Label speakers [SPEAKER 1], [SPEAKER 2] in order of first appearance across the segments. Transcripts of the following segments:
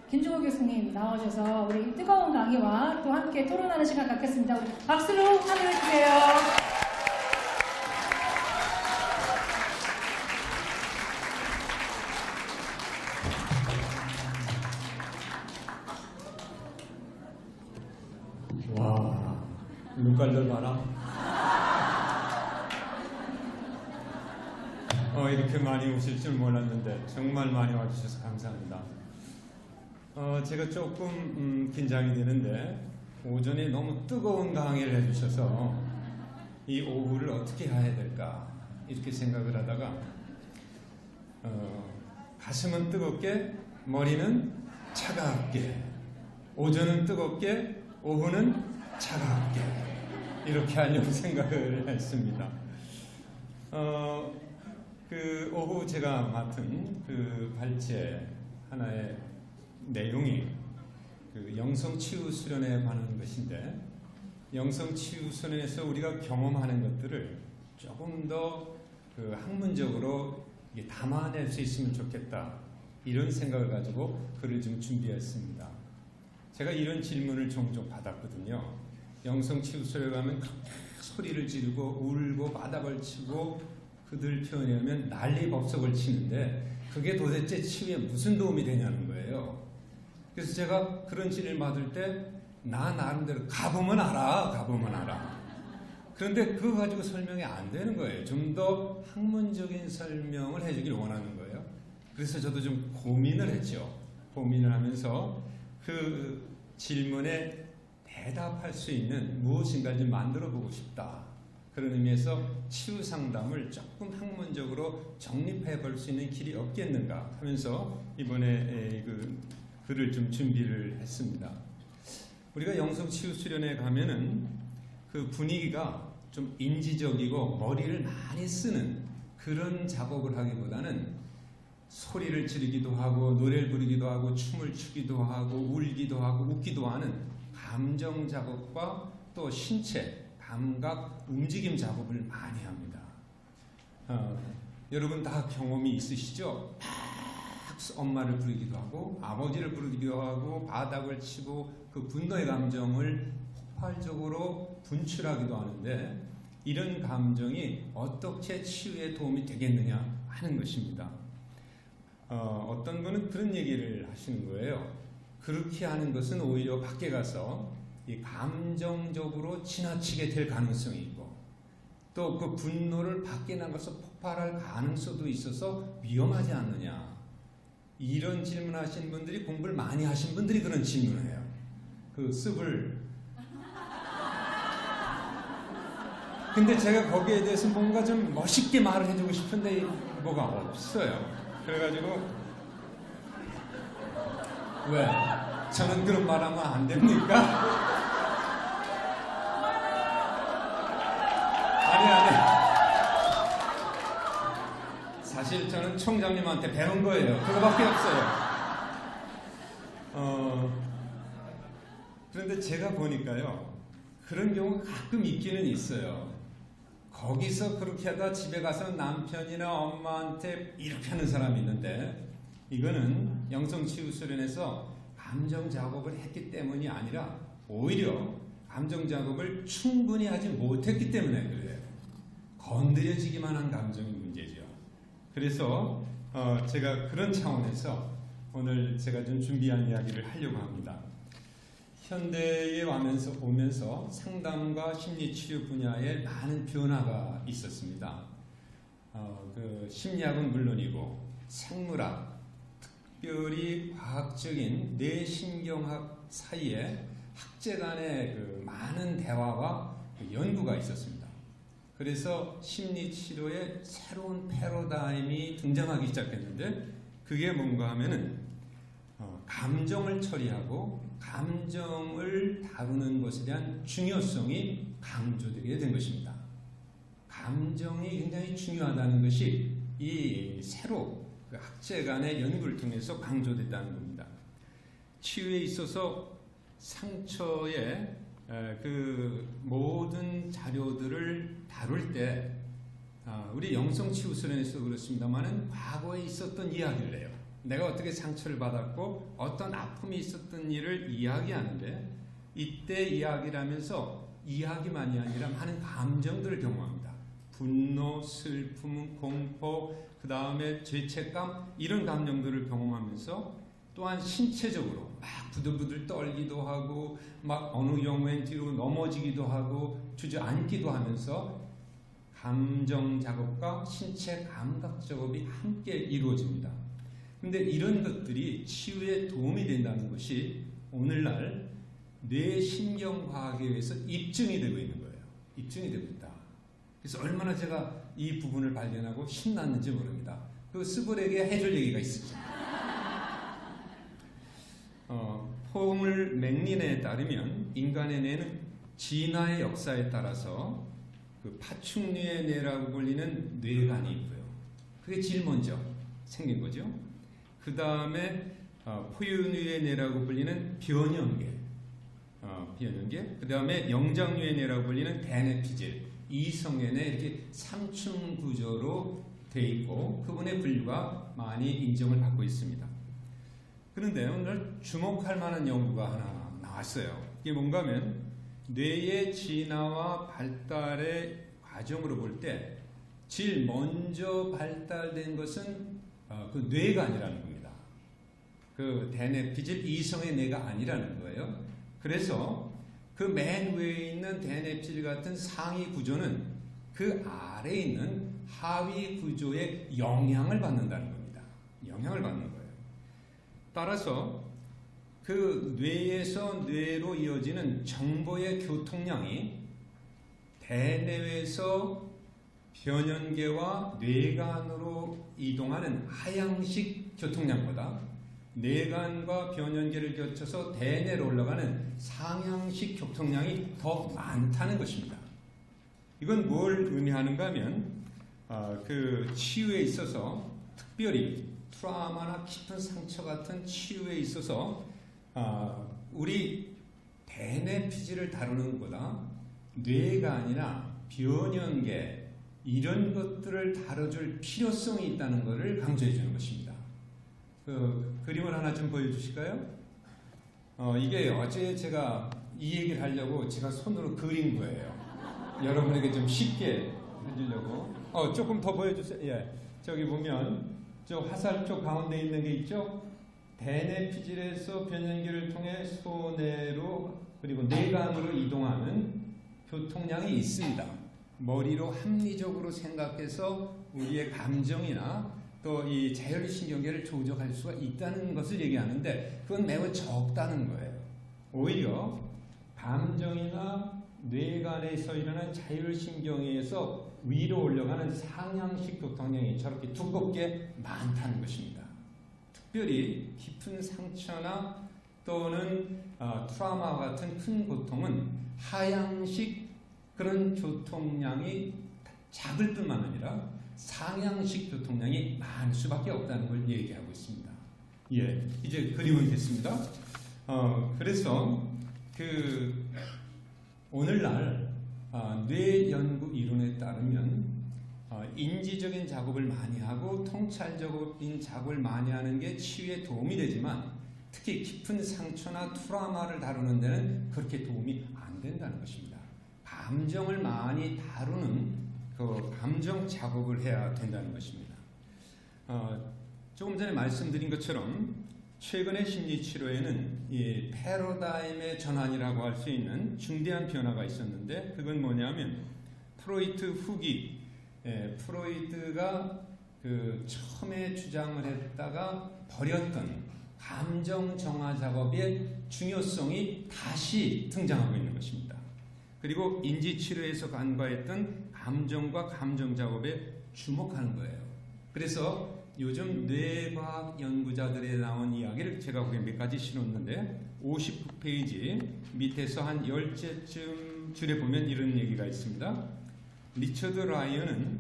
[SPEAKER 1] 김종호 교수님 나오셔서 우리 뜨거운 강의와 또 함께 토론하는 시간 갖겠습니다. 우리 박수로 참여해 주세요.
[SPEAKER 2] 와, 눈깔들 봐라. 이렇게 많이 오실 줄 몰랐는데 정말 많이 와주셔서 감사합니다. 제가 조금 긴장이 되는데 오전에 너무 뜨거운 강의를 해주셔서 이 오후를 어떻게 해야 될까 이렇게 생각을 하다가 가슴은 뜨겁게 머리는 차갑게 오전은 뜨겁게 오후는 차갑게 이렇게 하려고 생각을 했습니다. 그 오후 제가 맡은 그 발제 하나의 내용이 그 영성치유 수련에 관한 것인데 영성치유 수련에서 우리가 경험하는 것들을 조금 더 그 학문적으로 담아낼 수 있으면 좋겠다 이런 생각을 가지고 글을 좀 준비했습니다. 제가 이런 질문을 종종 받았거든요. 영성치유 수련에 가면 소리를 지르고 울고 바닥을 치고 그들 표현에 하면 난리법석을 치는데 그게 도대체 치유에 무슨 도움이 되냐는 거예요. 그래서 제가 그런 질문을 받을 때 나 나름대로 가보면 알아. 그런데 그거 가지고 설명이 안 되는 거예요. 좀 더 학문적인 설명을 해주길 원하는 거예요. 그래서 저도 좀 고민을 했죠. 고민을 하면서 그 질문에 대답할 수 있는 무엇인가 좀 만들어 보고 싶다. 그런 의미에서 치유 상담을 조금 학문적으로 정립해 볼 수 있는 길이 없겠는가 하면서 이번에 그 글을 좀 준비를 했습니다. 우리가 영성치유 수련에 가면은 그 분위기가 좀 인지적이고 머리를 많이 쓰는 그런 작업을 하기보다는 소리를 지르기도 하고 노래를 부르기도 하고 춤을 추기도 하고 울기도 하고 웃기도 하는 감정 작업과 또 신체 감각, 움직임 작업을 많이 합니다. 여러분 다 경험이 있으시죠? 막 엄마를 부르기도 하고 아버지를 부르기도 하고 바닥을 치고 그 분노의 감정을 폭발적으로 분출하기도 하는데 이런 감정이 어떻게 치유에 도움이 되겠느냐 하는 것입니다. 어떤 분은 그런 얘기를 하시는 거예요. 그렇게 하는 것은 오히려 밖에 가서 이 감정적으로 지나치게 될 가능성이 있고 또 그 분노를 밖에 나가서 폭발할 가능성도 있어서 위험하지 않느냐 이런 질문하시는 분들이 공부를 많이 하신 분들이 그런 질문을 해요. 그 습을 근데 제가 거기에 대해서 뭔가 좀 멋있게 말을 해주고 싶은데 뭐가 없어요. 그래가지고 왜? 저는 그런 말하면 안 됩니까? 아니. 사실 저는 총장님한테 배운 거예요. 그거밖에 없어요. 그런데 제가 보니까요. 그런 경우가 가끔 있기는 있어요. 거기서 그렇게 하다 집에 가서 남편이나 엄마한테 이렇게 하는 사람이 있는데 이거는 영성치유 수련에서 감정 작업을 했기 때문이 아니라 오히려 감정 작업을 충분히 하지 못했기 때문에 그래요. 건드려지기만 한 감정이 문제죠. 그래서 제가 그런 차원에서 오늘 제가 좀 준비한 이야기를 하려고 합니다. 현대에 오면서 상담과 심리치료 분야에 많은 변화가 있었습니다. 그 심리학은 물론이고 생물학, 특별히 과학적인 뇌신경학 사이에 학제 간의 그 많은 대화와 연구가 있었습니다. 그래서 심리치료의 새로운 패러다임이 등장하기 시작했는데 그게 뭔가 하면은 감정을 처리하고 감정을 다루는 것에 대한 중요성이 강조되게 된 것입니다. 감정이 굉장히 중요하다는 것이 이 새로 그 학제 간의 연구를 통해서 강조됐다는 겁니다. 치유에 있어서 상처의 그 모든 자료들을 다룰 때 우리 영성치유 수련에서 그렇습니다만은 과거에 있었던 이야기를 해요. 내가 어떻게 상처를 받았고 어떤 아픔이 있었던 일을 이야기하는데, 이때 이야기를 하면서 이야기만이 아니라 많은 감정들을 경험합니다. 분노, 슬픔, 공포, 그 다음에 죄책감, 이런 감정들을 경험하면서 또한 신체적으로 막 부들부들 떨기도 하고 막 어느 경우엔 뒤로 넘어지기도 하고 주저앉기도 하면서 감정 작업과 신체 감각 작업이 함께 이루어집니다. 근데 이런 것들이 치유에 도움이 된다는 것이 오늘날 뇌신경과학에 의해서 입증이 되고 있는 거예요. 입증이 되고 있다. 그래서 얼마나 제가 이 부분을 발견하고 신났는지 모릅니다. 그 스볼에게 해줄 얘기가 있었죠. 폴 맥린에 따르면 인간의 뇌는 진화의 역사에 따라서 그 파충류의 뇌라고 불리는 뇌관이 있고요. 그게 제일 먼저 생긴 거죠. 그 다음에 포유류의 뇌라고 불리는 변형계, 그 다음에 영장류의 뇌라고 불리는 대뇌피질, 이성의 뇌, 이렇게 3층 구조로 되어 있고 그분의 분류가 많이 인정을 받고 있습니다. 그런데 오늘 주목할 만한 연구가 하나 나왔어요. 이게 뭔가 하면 뇌의 진화와 발달의 과정으로 볼 때 제일 먼저 발달된 것은 그 뇌관이라는 겁니다. 그 대뇌피질 이성의 뇌가 아니라는 거예요. 그래서 그 맨 위에 있는 대뇌피질 같은 상위 구조는 그 아래에 있는 하위 구조에 영향을 받는다는 겁니다. 영향을 받는 거예요. 따라서 그 뇌에서 뇌로 이어지는 정보의 교통량이 대뇌에서 변연계와 뇌관으로 이동하는 하향식 교통량보다 뇌관과 변연계를 거쳐서 대뇌로 올라가는 상향식 교통량이 더 많다는 것입니다. 이건 뭘 의미하는가 하면 그 치유에 있어서 특별히 트라우마나 깊은 상처 같은 치유에 있어서 우리 대뇌피질을 다루는 것보다 뇌관이나 변연계 이런 것들을 다뤄줄 필요성이 있다는 것을 강조해 주는 것입니다. 그 그림을 하나 좀 보여주실까요? 이게 어제 제가 이 얘기를 하려고 제가 손으로 그린 거예요. 여러분에게 좀 쉽게 해주려고. 조금 더 보여주세요. 예, 저기 보면 저 화살 쪽 가운데 있는 게 있죠? 대뇌피질에서 변연계를 통해 소뇌로 그리고 뇌관으로 이동하는 교통량이 있습니다. 머리로 합리적으로 생각해서 우리의 감정이나 또 이 자율신경계를 조절할 수가 있다는 것을 얘기하는데 그건 매우 적다는 거예요. 오히려 감정이나 뇌관에서 일어나는 자율신경에 의해서 위로 올라가는 상향식 교통량이 저렇게 두껍게 많다는 것입니다. 특별히 깊은 상처나 또는 트라우마 같은 큰 고통은 하향식 그런 교통량이 작을 뿐만 아니라 상향식 교통량이 많을 수밖에 없다는 걸 얘기하고 있습니다. 예, 이제 그림은 됐습니다. 그래서 오늘날 뇌 연구 이론에 따르면 인지적인 작업을 많이 하고 통찰적인 작업을 많이 하는 게 치유에 도움이 되지만 특히 깊은 상처나 트라우마를 다루는 데는 그렇게 도움이 안 된다는 것입니다. 감정을 많이 다루는 그 감정 작업을 해야 된다는 것입니다. 조금 전에 말씀드린 것처럼 최근의 심리치료에는 이 패러다임의 전환이라고 할 수 있는 중대한 변화가 있었는데 그건 뭐냐면 프로이트 후기, 프로이트가 그 처음에 주장을 했다가 버렸던 감정 정화 작업의 중요성이 다시 등장하고 있는 것입니다. 그리고 인지치료에서 간과했던 감정과 감정 작업에 주목하는 거예요. 그래서 요즘 뇌과학 연구자들에 나온 이야기를 제가 거기에 몇 가지 실었는데 59페이지 밑에서 한 10제쯤 줄에 보면 이런 얘기가 있습니다. 리처드 라이언은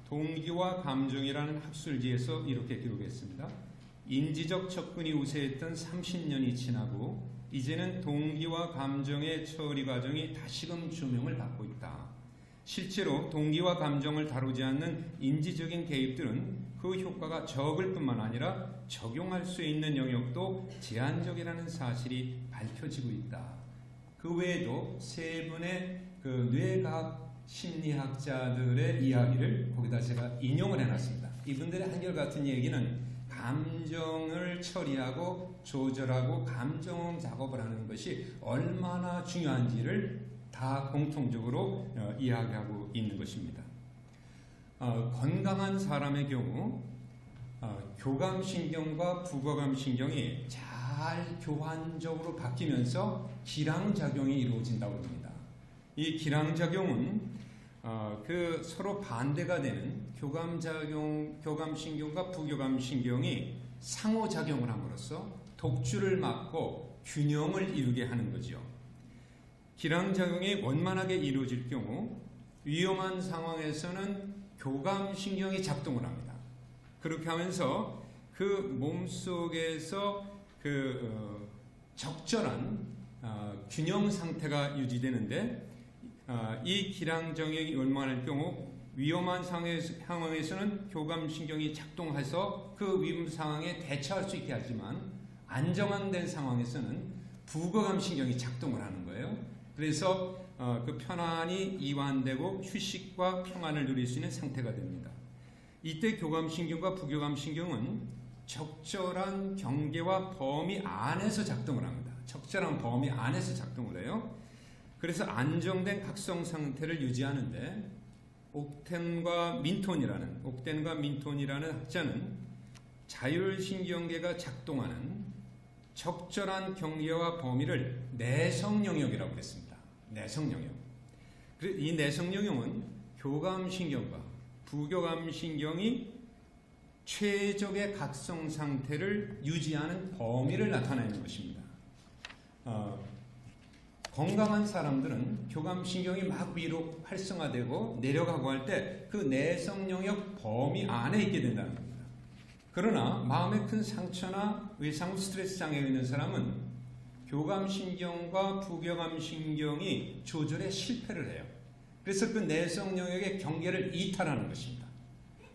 [SPEAKER 2] 동기와 감정이라는 학술지에서 이렇게 기록했습니다. 인지적 접근이 우세했던 30년이 지나고 이제는 동기와 감정의 처리 과정이 다시금 조명을 받고 있다. 실제로 동기와 감정을 다루지 않는 인지적인 개입들은 그 효과가 적을 뿐만 아니라 적용할 수 있는 영역도 제한적이라는 사실이 밝혀지고 있다. 그 외에도 세 분의 그 뇌과학 심리학자들의 이야기를 거기다 제가 인용을 해놨습니다. 이분들의 한결같은 얘기는 감정을 처리하고 조절하고 감정 작업을 하는 것이 얼마나 중요한지를 다 공통적으로 이야기하고 있는 것입니다. 건강한 사람의 경우 교감신경과 부교감신경이 잘 교환적으로 바뀌면서 기량작용이 이루어진다고 합니다. 이 기량작용은 그 서로 반대가 되는 교감신경과 부교감신경이 상호작용을 함으로써 독주를 막고 균형을 이루게 하는 거죠. 기량작용이 원만하게 이루어질 경우 위험한 상황에서는 교감신경이 작동을 합니다. 그렇게 하면서 그 몸속에서 적절한 균형 상태가 유지되는데 이 기량작용이 원만할 경우 위험한 상황에서는 교감신경이 작동해서 그 위험 상황에 대처할 수 있게 하지만 안정화된 상황에서는 부교감신경이 작동을 하는 거예요. 그래서 그 편안이 이완되고 휴식과 평안을 누릴 수 있는 상태가 됩니다. 이때 교감신경과 부교감신경은 적절한 경계와 범위 안에서 작동을 합니다. 적절한 범위 안에서 작동을 해요. 그래서 안정된 각성 상태를 유지하는데 옥텐과 민톤이라는 학자는 자율신경계가 작동하는 적절한 경계와 범위를 내성 영역이라고 했습니다. 내성 영역. 이 내성 영역은 교감신경과 부교감신경이 최적의 각성 상태를 유지하는 범위를 나타내는 것입니다. 건강한 사람들은 교감신경이 막 위로 활성화되고 내려가고 할 때 그 내성 영역 범위 안에 있게 된다는 겁니다. 그러나 마음에 큰 상처나 외상 스트레스 장애가 있는 사람은 교감신경과 부교감신경이 조절에 실패를 해요. 그래서 그 내성 영역의 경계를 이탈하는 것입니다.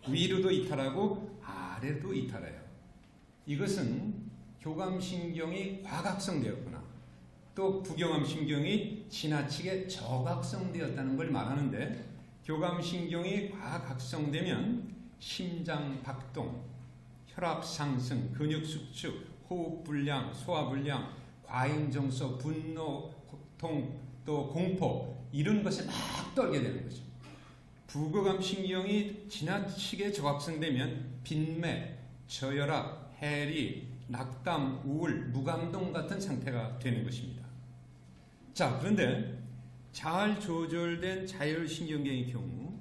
[SPEAKER 2] 위로도 이탈하고 아래도 이탈해요. 이것은 교감신경이 과각성되었구나, 또 부교감신경이 지나치게 저각성되었다는 걸 말하는데, 교감신경이 과각성되면 심장 박동, 혈압 상승, 근육 수축, 호흡 불량, 소화 불량, 과잉정서, 분노, 고통, 또 공포, 이런 것에 막 떨게 되는 거죠. 부교감신경이 지나치게 저각성되면 빈맥, 저혈압, 해리, 낙담, 우울, 무감동 같은 상태가 되는 것입니다. 자, 그런데 잘 조절된 자율신경계의 경우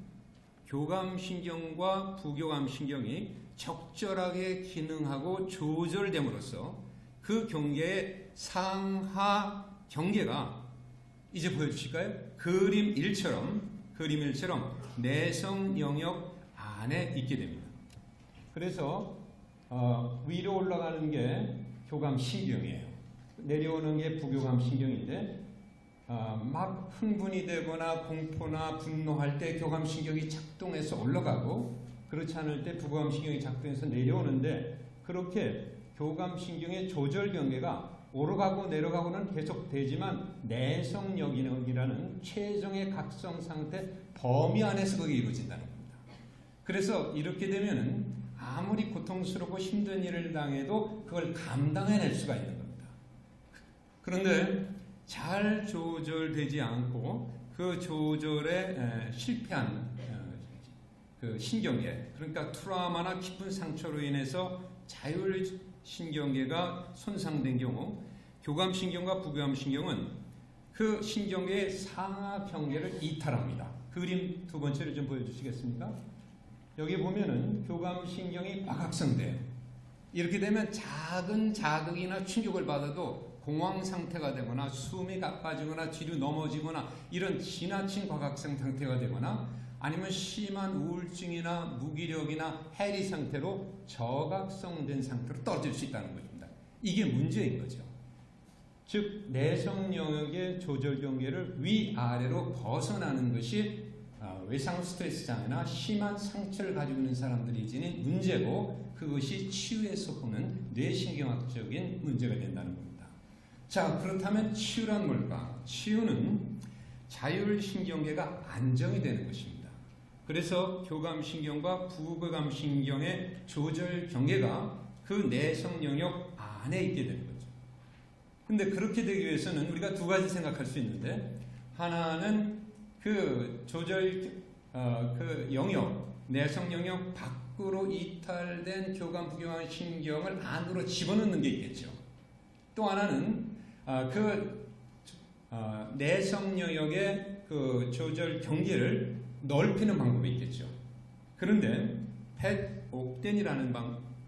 [SPEAKER 2] 교감신경과 부교감신경이 적절하게 기능하고 조절됨으로써 그 경계의 상하 경계가 이제 보여주실까요? 그림 1처럼 내성 영역 안에 있게 됩니다. 그래서 위로 올라가는 게 교감신경이에요. 내려오는 게 부교감신경인데 막 흥분이 되거나 공포나 분노할 때 교감신경이 작동해서 올라가고, 그렇지 않을 때 부교감신경이 작동해서 내려오는데, 그렇게 교감신경의 조절 경계가 오르가고 내려가고는 계속 되지만 내성 영역이라는 최종의 각성 상태 범위 안에서 그게 이루어진다는 겁니다. 그래서 이렇게 되면은 아무리 고통스럽고 힘든 일을 당해도 그걸 감당해낼 수가 있는 겁니다. 그런데 잘 조절되지 않고 그 조절에 실패한 그 신경계, 그러니까 트라우마나 깊은 상처로 인해서 자율신경계가 손상된 경우 교감신경과 부교감신경은 그 신경계의 상하 경계를 이탈합니다. 그림 두 번째를 좀 보여주시겠습니까? 여기 보면은 교감신경이 과각성돼요. 이렇게 되면 작은 자극이나 충격을 받아도 공황 상태가 되거나 숨이 가빠지거나 뒤로 넘어지거나 이런 지나친 과각성 상태가 되거나, 아니면 심한 우울증이나 무기력이나 해리 상태로 저각성된 상태로 떨어질 수 있다는 것입니다. 이게 문제인 거죠. 즉 내성 영역의 조절 경계를 위아래로 벗어나는 것이 외상 스트레스 장애나 심한 상처를 가지고 있는 사람들이 지닌 문제고 그것이 치유에서 보는 뇌신경학적인 문제가 된다는 겁니다. 자, 그렇다면 치유란 뭘까? 치유는 자율신경계가 안정이 되는 것입니다. 그래서 교감신경과 부교감신경의 조절 경계가 그 내성 영역 안에 있게 되는 거죠. 근데 그렇게 되기 위해서는 우리가 두 가지 생각할 수 있는데, 하나는 그 조절 그 영역, 내성 영역 밖으로 이탈된 교감 부교감 신경을 안으로 집어넣는 게 있겠죠. 또 하나는 내성 영역의 그 조절 경계를 넓히는 방법이 있겠죠. 그런데 팻 옥덴이라는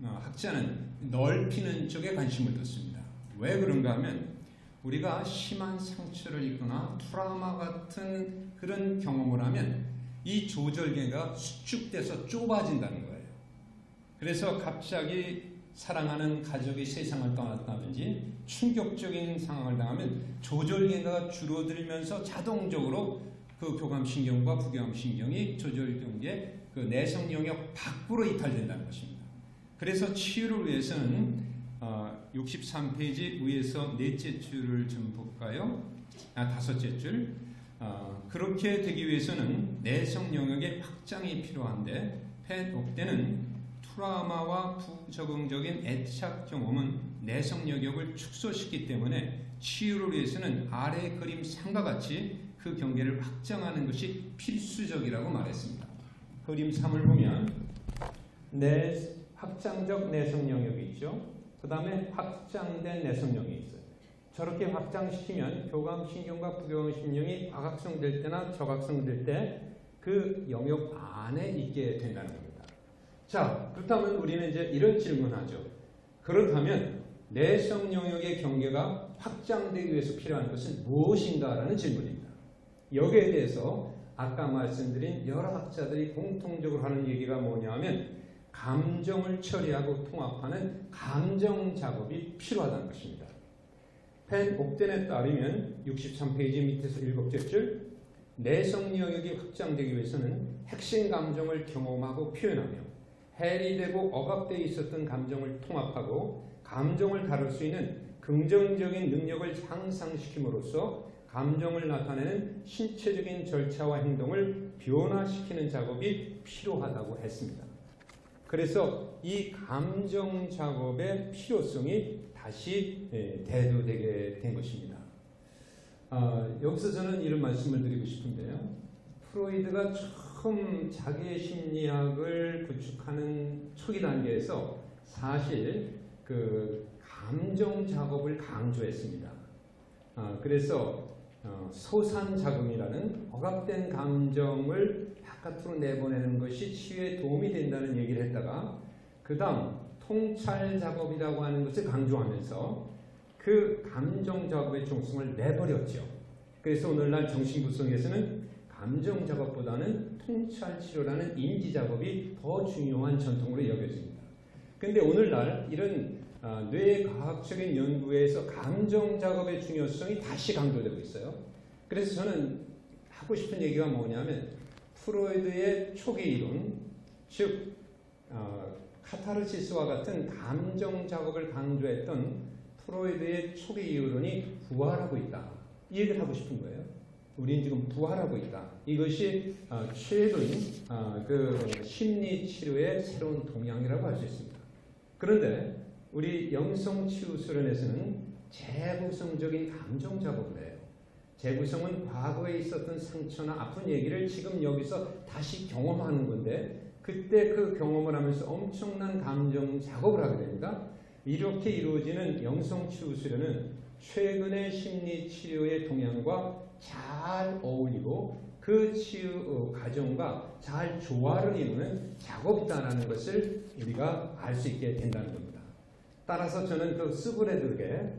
[SPEAKER 2] 학자는 넓히는 쪽에 관심을 뒀습니다. 왜 그런가 하면 우리가 심한 상처를 입거나 트라우마 같은 그런 경험을 하면 이 조절계가 수축돼서 좁아진다는 거예요. 그래서 갑자기 사랑하는 가족이 세상을 떠났다든지 충격적인 상황을 당하면 조절계가 줄어들면서 자동적으로 그 교감신경과 부교감신경이 조절경계 그 내성 영역 밖으로 이탈된다는 것입니다. 그래서 치유를 위해서는 63페이지 위에서 넷째 줄을 좀 볼까요? 다섯째 줄. 그렇게 되기 위해서는 내성 영역의 확장이 필요한데 팻 옥덴은 트라우마와 부적응적인 애착 경험은 내성 영역을 축소시키기 때문에 치유를 위해서는 아래 그림 3과 같이 그 경계를 확장하는 것이 필수적이라고 말했습니다. 그림 3을 보면 확장적 내성 영역이 있죠. 그 다음에 확장된 내성 영역이 있어요. 저렇게 확장시키면 교감신경과 부교감신경이 과각성될 때나 저각성될 때 그 영역 안에 있게 된다는 겁니다. 자, 그렇다면 우리는 이제 이런 질문하죠. 그렇다면 내성 영역의 경계가 확장되기 위해서 필요한 것은 무엇인가라는 질문입니다. 여기에 대해서 아까 말씀드린 여러 학자들이 공통적으로 하는 얘기가 뭐냐면 감정을 처리하고 통합하는 감정 작업이 필요하다는 것입니다. 팻 옥덴에 따르면 63페이지 밑에서 7째 줄 내성 영역이 확장되기 위해서는 핵심 감정을 경험하고 표현하며 해리되고 억압되어 있었던 감정을 통합하고 감정을 다룰 수 있는 긍정적인 능력을 향상시킴으로써 감정을 나타내는 신체적인 절차와 행동을 변화시키는 작업이 필요하다고 했습니다. 그래서 이 감정 작업의 필요성이 다시 대두되게 된 것입니다. 여기서 저는 이런 말씀을 드리고 싶은데요. 프로이드가 처음 자기의 심리학을 구축하는 초기 단계에서 사실 그 감정 작업을 강조했습니다. 그래서 소산자금이라는 억압된 감정을 바깥으로 내보내는 것이 치유에 도움이 된다는 얘기를 했다가 그 다음 통찰 작업이라고 하는 것을 강조하면서 그 감정 작업의 중성을 내버렸죠. 그래서 오늘날 정신구성에서는 감정 작업보다는 통찰 치료라는 인지 작업이 더 중요한 전통으로 여겨집니다. 그런데 오늘날 이런 뇌과학적인 연구에서 감정 작업의 중요성이 다시 강조되고 있어요. 그래서 저는 하고 싶은 얘기가 뭐냐면 프로이드의 초기 이론, 즉 카타르시스와 같은 감정 작업을 강조했던 프로이드의 초기 이론이 부활하고 있다. 이 얘기를 하고 싶은 거예요. 우리는 지금 부활하고 있다. 이것이 최근 그 심리 치료의 새로운 동향이라고 할 수 있습니다. 그런데 우리 영성치유 수련에서는 재구성적인 감정 작업을 해요. 재구성은 과거에 있었던 상처나 아픈 얘기를 지금 여기서 다시 경험하는 건데 그때 그 경험을 하면서 엄청난 감정 작업을 하게 됩니다. 이렇게 이루어지는 영성치유 수련은 최근의 심리치료의 동향과 잘 어울리고 그 치유 과정과 잘 조화를 이루는 작업이다라는 것을 우리가 알 수 있게 된다는 겁니다. 따라서 저는 그 스브레드에게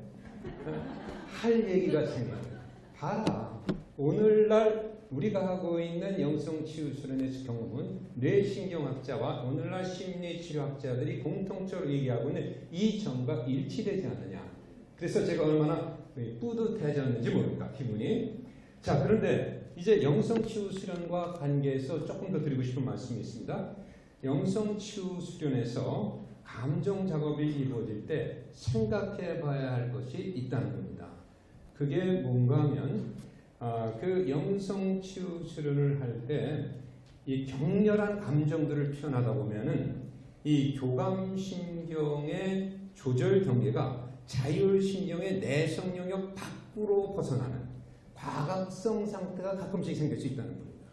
[SPEAKER 2] 할 얘기가 생겨요. 봐라. 오늘날 우리가 하고 있는 영성치유 수련의 경험은 뇌신경학자와 오늘날 심리치료학자들이 공통적으로 얘기하고 있는 이 점과 일치되지 않느냐. 그래서 제가 얼마나 뿌듯해졌는지 모릅니다. 기분이. 자, 그런데 이제 영성치유 수련과 관계해서 조금 더 드리고 싶은 말씀이 있습니다. 영성치유 수련에서 감정 작업이 이루어질 때 생각해 봐야 할 것이 있다는 겁니다. 그게 뭔가 하면 그 영성치유 수련을 할 때 이 격렬한 감정들을 표현하다 보면은 이 교감신경의 조절 경계가 자율신경의 내성 영역 밖으로 벗어나는 과각성 상태가 가끔씩 생길 수 있다는 겁니다.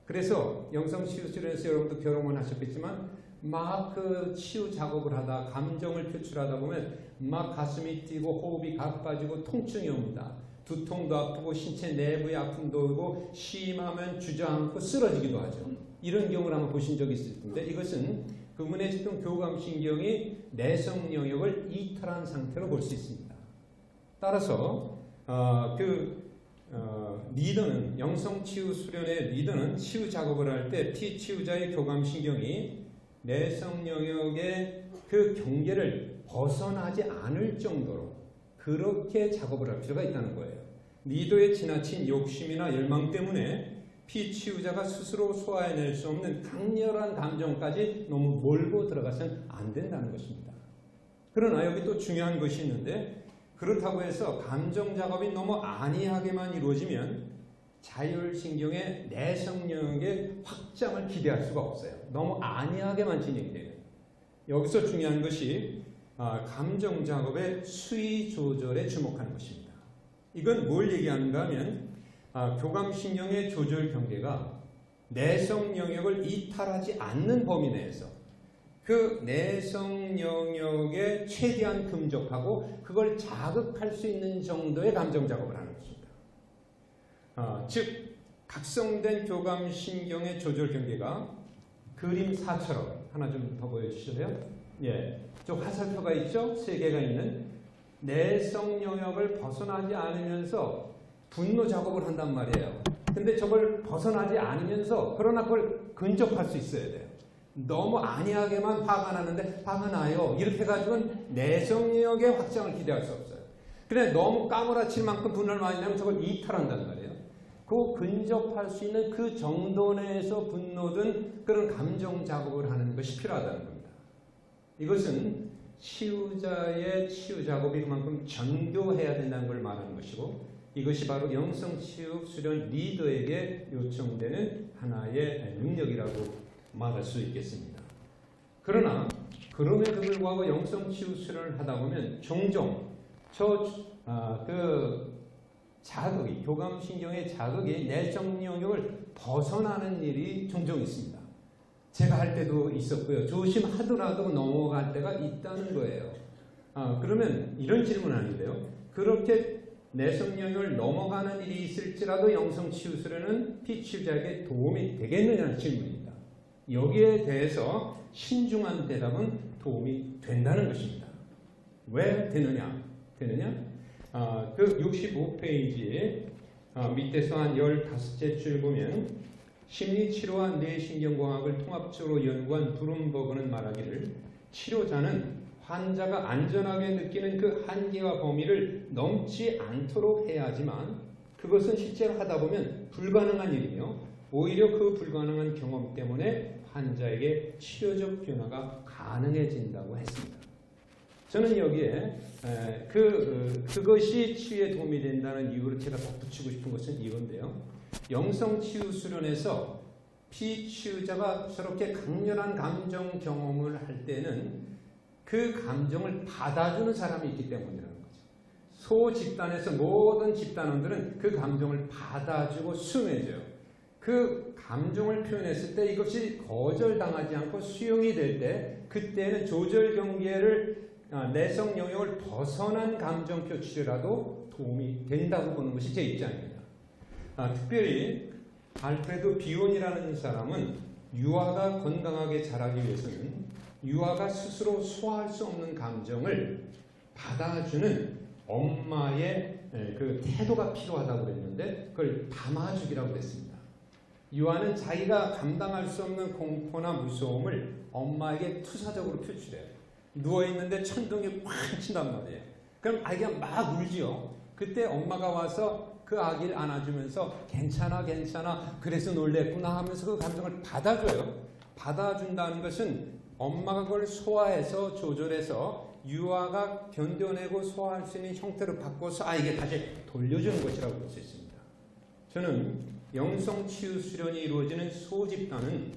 [SPEAKER 2] 그래서 영성치유 수련에서 여러분도 경험을 하셨겠지만 막 그 치유 작업을 하다 감정을 표출하다 보면 막 가슴이 뛰고 호흡이 가빠지고 통증이 옵니다. 두통도 아프고 신체 내부의 아픔도 오고 심하면 주저앉고 쓰러지기도 하죠. 이런 경우를 한번 보신 적이 있을 텐데 이것은 그분의 지금 교감신경이 내성 영역을 이탈한 상태로 볼 수 있습니다. 따라서 리더는 영성치유 수련의 리더는 치유 작업을 할 때 피치유자의 교감신경이 내성 영역의 그 경계를 벗어나지 않을 정도로 그렇게 작업을 할 필요가 있다는 거예요. 리더의 지나친 욕심이나 열망 때문에 피치유자가 스스로 소화해낼 수 없는 강렬한 감정까지 너무 몰고 들어가서는 안 된다는 것입니다. 그러나 여기 또 중요한 것이 있는데 그렇다고 해서 감정 작업이 너무 안이하게만 이루어지면 자율신경의 내성 영역의 확장을 기대할 수가 없어요. 너무 안이하게만 진행이 돼요. 여기서 중요한 것이 감정 작업의 수위 조절에 주목하는 것입니다. 이건 뭘 얘기하는가 하면 교감신경의 조절 경계가 내성 영역을 이탈하지 않는 범위 내에서 그 내성 영역에 최대한 근접하고 그걸 자극할 수 있는 정도의 감정 작업을 하는 것입니다. 즉 각성된 교감신경의 조절 경계가 그림 4처럼 하나 좀 더 보여주실래요? 예, 저 화살표가 있죠? 3개가 있는 내성 영역을 벗어나지 않으면서 분노 작업을 한단 말이에요. 근데 저걸 벗어나지 않으면서 그러나 그걸 근접할 수 있어야 돼요. 너무 안이하게만 화가 나는데 화가 나요. 이렇게 가지고는 내성 영역의 확장을 기대할 수 없어요. 그래 너무 까무라칠 만큼 분노를 많이 내면 저걸 이탈한단 말이에요. 그 근접할 수 있는 그 정도 내에서 분노든 그런 감정 작업을 하는 것이 필요하다는 겁니다. 이것은 치유자의 치유 작업이 그만큼 전교해야 된다는 걸 말하는 것이고 이것이 바로 영성치유 수련 리더에게 요청되는 하나의 능력이라고 말할 수 있겠습니다. 그러나 그럼에도 불구하고 영성치유 수련을 하다 보면 종종 자극이 교감신경의 자극이 내성 영역을 벗어나는 일이 종종 있습니다. 제가 할 때도 있었고요. 조심하더라도 넘어갈 때가 있다는 거예요. 그러면 이런 질문 하는데요. 그렇게 내성 영역을 넘어가는 일이 있을지라도 영성치유 수련은 피치유자에게 도움이 되겠느냐는 질문입니다. 여기에 대해서 신중한 대답은 도움이 된다는 것입니다. 왜 되느냐? 그 65페이지에 밑에서 한 15째 줄 보면 심리치료와 뇌신경공학을 통합적으로 연구한 브룸버그는 말하기를 치료자는 환자가 안전하게 느끼는 그 한계와 범위를 넘지 않도록 해야 하지만 그것은 실제로 하다 보면 불가능한 일이며 오히려 그 불가능한 경험 때문에 환자에게 치료적 변화가 가능해진다고 했습니다. 저는 여기에 그것이 치유에 도움이 된다는 이유로 제가 덧붙이고 싶은 것은 이건데요. 영성치유 수련에서 피치유자가 저렇게 강렬한 감정 경험을 할 때는 그 감정을 받아주는 사람이 있기 때문이라는 거죠. 소 집단에서 모든 집단원들은 그 감정을 받아주고 수용해줘요. 그 감정을 표현했을 때 이것이 거절당하지 않고 수용이 될 때 그때는 조절 경계를 내성 영역을 벗어난 감정 표출이라도 도움이 된다고 보는 것이 제 입장입니다. 특별히 알프레드 비온이라는 사람은 유아가 건강하게 자라기 위해서는 유아가 스스로 소화할 수 없는 감정을 받아주는 엄마의 그 태도가 필요하다고 그랬는데 그걸 담아주기라고 그랬습니다. 유아는 자기가 감당할 수 없는 공포나 무서움을 엄마에게 투사적으로 표출해요. 누워있는데 천둥이 팍 친단 말이에요. 그럼 아이가 막 울지요. 그때 엄마가 와서 그 아기를 안아주면서 괜찮아 괜찮아 그래서 놀랬구나 하면서 그 감정을 받아줘요. 받아준다는 것은 엄마가 그걸 소화해서 조절해서 유아가 견뎌내고 소화할 수 있는 형태로 바꿔서 아이에게 다시 돌려주는 것이라고 볼 수 있습니다. 저는 영성치유 수련이 이루어지는 소집단은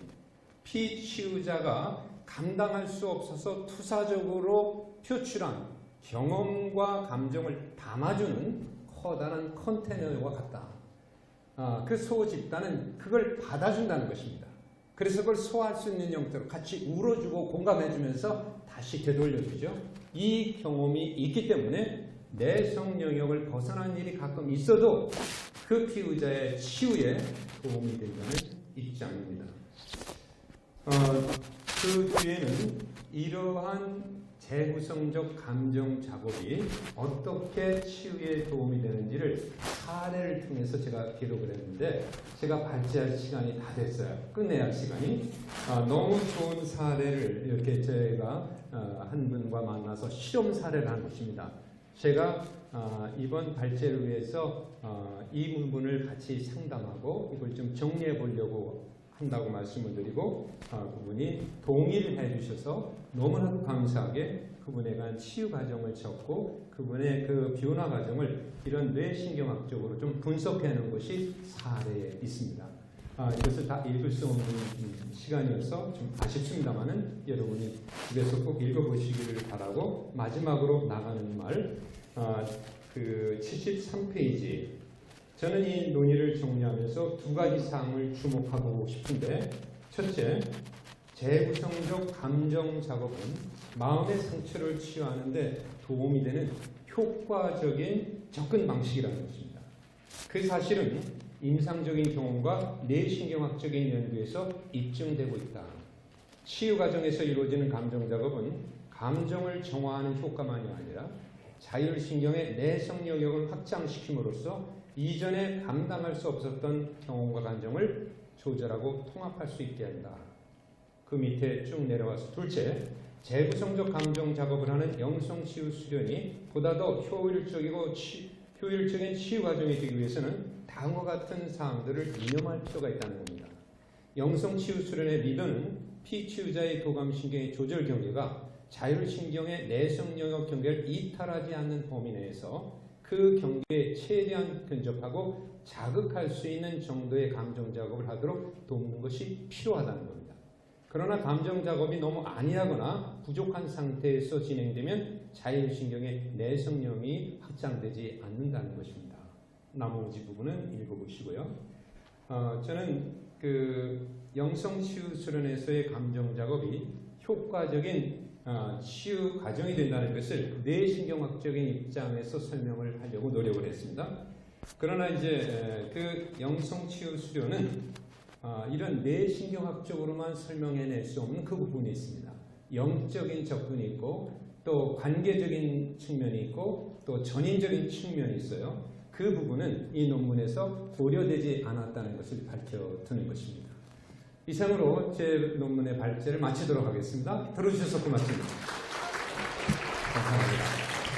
[SPEAKER 2] 피치유자가 감당할 수 없어서 투사적으로 표출한 경험과 감정을 담아주는 커다란 컨테이너와 같다. 그 소집단은 그걸 받아준다는 것입니다. 그래서 그걸 소화할 수 있는 형태로 같이 울어주고 공감해주면서 다시 되돌려주죠. 이 경험이 있기 때문에 내성 영역을 벗어난 일이 가끔 있어도 그 피우자의 치유에 도움이 된다는 입장입니다. 그 뒤에는 이러한 재구성적 감정 작업이 어떻게 치유에 도움이 되는지를 사례를 통해서 제가 기록을 했는데 제가 발제할 시간이 다 됐어요. 끝내야 할 시간이. 너무 좋은 사례를 이렇게 제가 한 분과 만나서 실험 사례를 한 것입니다. 제가 이번 발제를 위해서 이 부분을 같이 상담하고 이걸 좀 정리해 보려고 한다고 말씀을 드리고 그분이 동의를 해주셔서 너무나도 감사하게 그분에 관한 치유 과정을 적고 그분의 그 변화 과정을 이런 뇌신경학적으로 좀 분석해 놓은 것이 사례에 있습니다. 이것을 다 읽을 수 없는 시간이어서 좀 아쉽습니다만은 여러분이 집에서 꼭 읽어보시기를 바라고 마지막으로 나가는 말, 그 73페이지. 저는 이 논의를 정리하면서 두 가지 사항을 주목하고 싶은데, 첫째, 재구성적 감정 작업은 마음의 상처를 치유하는데 도움이 되는 효과적인 접근 방식이라는 것입니다. 그 사실은 임상적인 경험과 뇌신경학적인 연구에서 입증되고 있다. 치유 과정에서 이루어지는 감정 작업은 감정을 정화하는 효과만이 아니라 자율신경의 내성 영역을 확장시킴으로써 이전에 감당할 수 없었던 경험과 감정을 조절하고 통합할 수 있게 한다. 그 밑에 쭉 내려와서 둘째, 재구성적 감정 작업을 하는 영성치유 수련이 보다 더 효율적인 치유 과정이 되기 위해서는 다음과 같은 사항들을 이념할 필요가 있다는 겁니다. 영성치유 수련의 리더는 피치유자의 도감신경의 조절 경계가 자율신경의 내성 영역 경계를 이탈하지 않는 범위 내에서 그 경계에 최대한 근접하고 자극할 수 있는 정도의 감정 작업을 하도록 돕는 것이 필요하다는 겁니다. 그러나 감정 작업이 너무 안이하거나 부족한 상태에서 진행되면 자율신경의 내성령이 확장되지 않는다는 것입니다. 나머지 부분은 읽어보시고요. 저는 그 영성치유 수련에서의 감정 작업이 효과적인 치유 과정이 된다는 것을 뇌신경학적인 입장에서 설명을 하려고 노력을 했습니다. 그러나 이제 그 영성치유 수련은 이런 뇌신경학적으로만 설명해낼 수 없는 그 부분이 있습니다. 영적인 접근이 있고 또 관계적인 측면이 있고 또 전인적인 측면이 있어요. 그 부분은 이 논문에서 고려되지 않았다는 것을 밝혀두는 것입니다. 이상으로 제 논문의 발제를 마치도록 하겠습니다. 들어주셔서 고맙습니다. 감사합니다.